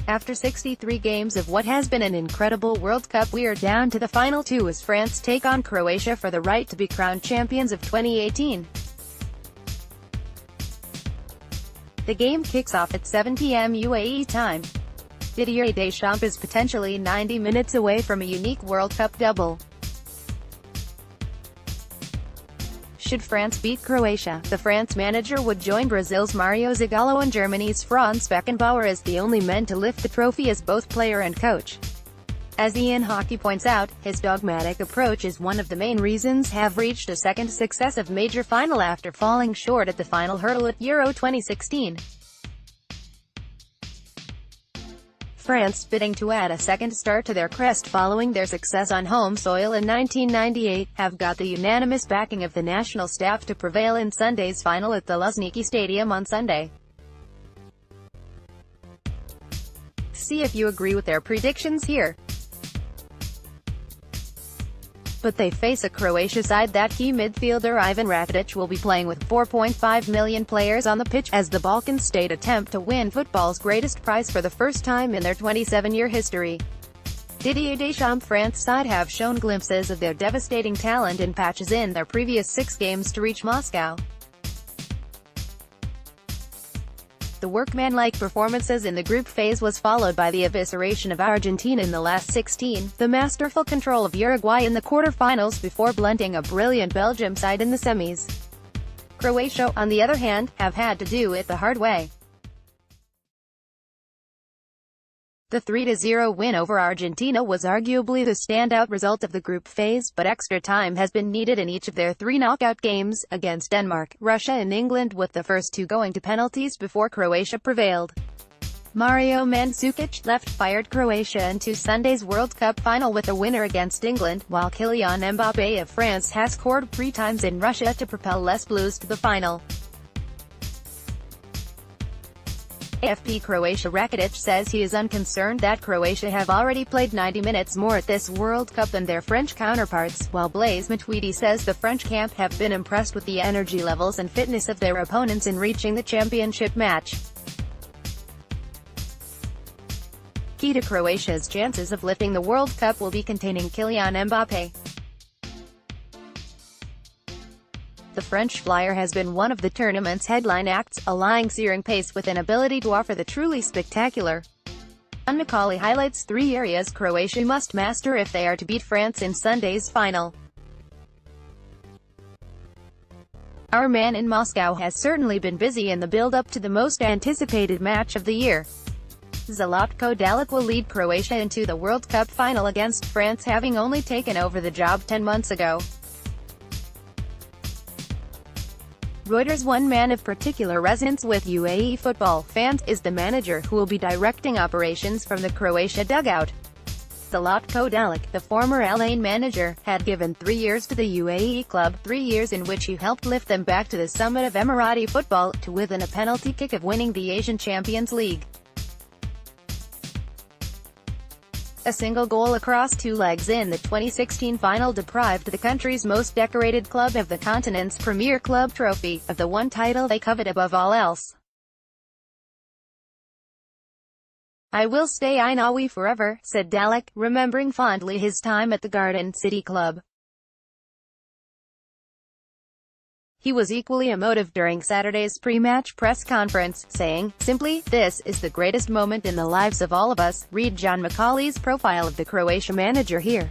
After 63 games of what has been an incredible World Cup, we are down to the final two as France take on Croatia for the right to be crowned champions of 2018. The game kicks off at 7 p.m. UAE time. Didier Deschamps is potentially 90 minutes away from a unique World Cup double. Should France beat Croatia, the France manager would join Brazil's Mario Zagallo and Germany's Franz Beckenbauer as the only men to lift the trophy as both player and coach. As Ian Hawkey points out, his dogmatic approach is one of the main reasons have reached a second successive major final after falling short at the final hurdle at Euro 2016. France, bidding to add a second star to their crest following their success on home soil in 1998, have got the unanimous backing of the national staff to prevail in Sunday's final at the Luzhniki Stadium on Sunday. See if you agree with their predictions here. But they face a Croatia side that key midfielder Ivan Rakitic will be playing with 4.5 million players on the pitch, as the Balkan state attempt to win football's greatest prize for the first time in their 27-year history. Didier Deschamps' France side have shown glimpses of their devastating talent in patches in their previous 6 games to reach Moscow. The workmanlike performances in the group phase was followed by the evisceration of Argentina in the last 16, the masterful control of Uruguay in the quarter-finals before blunting a brilliant Belgium side in the semis. Croatia, on the other hand, have had to do it the hard way. The 3-0 win over Argentina was arguably the standout result of the group phase, but extra time has been needed in each of their 3 knockout games, against Denmark, Russia and England, with the first 2 going to penalties before Croatia prevailed. Mario Mandzukic left-fired Croatia into Sunday's World Cup final with a winner against England, while Kylian Mbappé of France has scored 3 times in Russia to propel Les Bleus to the final. AFP Croatia Rakitic says he is unconcerned that Croatia have already played 90 minutes more at this World Cup than their French counterparts, while Blaise Matuidi says the French camp have been impressed with the energy levels and fitness of their opponents in reaching the championship match. Key to Croatia's chances of lifting the World Cup will be containing Kylian Mbappé. The French flyer has been one of the tournament's headline acts, allying searing pace with an ability to offer the truly spectacular. Macaulay highlights 3 areas Croatia must master if they are to beat France in Sunday's final. Our man in Moscow has certainly been busy in the build-up to the most anticipated match of the year. Zlatko Dalic will lead Croatia into the World Cup final against France, having only taken over the job 10 months ago. Reuters' one man of particular resonance with UAE football fans is the manager who will be directing operations from the Croatia dugout. Zlatko Dalic, the former Al Ain manager, had given 3 years to the UAE club, 3 years in which he helped lift them back to the summit of Emirati football, to within a penalty kick of winning the Asian Champions League. A single goal across 2 legs in the 2016 final deprived the country's most decorated club of the continent's premier club trophy, of the one title they covet above all else. "I will stay Ainawi forever," said Dalic, remembering fondly his time at the Garden City club. He was equally emotive during Saturday's pre-match press conference, saying, "Simply, this is the greatest moment in the lives of all of us." Read John Macaulay's profile of the Croatia manager here.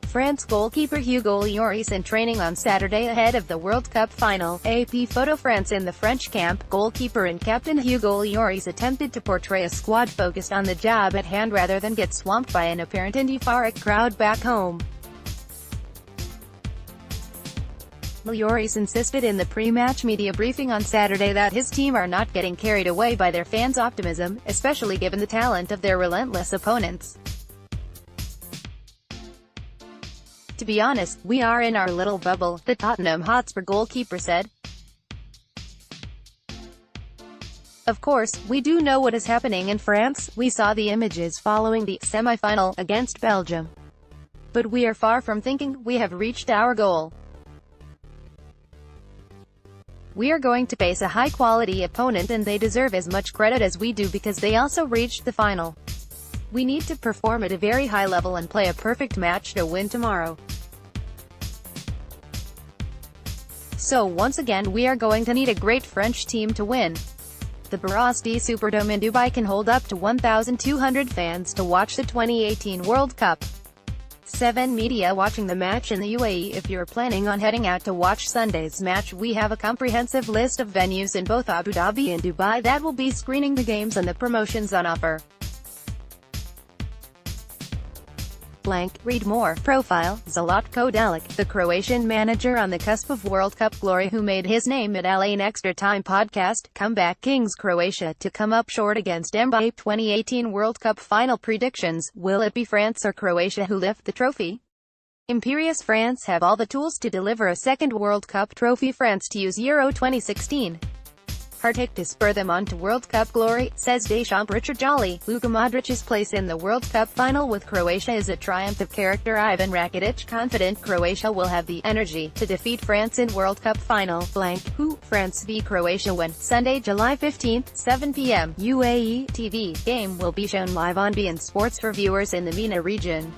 France goalkeeper Hugo Lloris in training on Saturday ahead of the World Cup final. AP photo. France in the French camp. Goalkeeper and captain Hugo Lloris attempted to portray a squad focused on the job at hand rather than get swamped by an apparent euphoric crowd back home. Lloris insisted in the pre-match media briefing on Saturday that his team are not getting carried away by their fans' optimism, especially given the talent of their relentless opponents. "To be honest, we are in our little bubble," the Tottenham Hotspur goalkeeper said. "Of course, we do know what is happening in France. We saw the images following the semi-final against Belgium. But we are far from thinking we have reached our goal." We are going to face a high-quality opponent and they deserve as much credit as we do because they also reached the final. We need to perform at a very high level and play a perfect match to win tomorrow. So once again we are going to need a great French team to win. The Barasti Superdome in Dubai can hold up to 1,200 fans to watch the 2018 World Cup. 7 Media watching the match in the UAE. If you're planning on heading out to watch Sunday's match, we have a comprehensive list of venues in both Abu Dhabi and Dubai that will be screening the games and the promotions on offer. Read more. Profile, Zlatko Dalic, the Croatian manager on the cusp of World Cup glory who made his name at LA Extra Time podcast. Comeback Kings Croatia to come up short against Mbappe. 2018 World Cup final predictions. Will it be France or Croatia who lift the trophy? Imperious France have all the tools to deliver a second World Cup trophy. France to use Euro 2016 heartache to spur them on to World Cup glory, says Deschamps. Richard Jolly, Luka Modric's place in the World Cup final with Croatia is a triumph of character. Ivan Rakitic, confident Croatia will have the energy to defeat France in World Cup final. Who? France v Croatia when? Sunday, July 15th, 7 p.m. UAE TV. Game will be shown live on beIN Sports for viewers in the MENA region.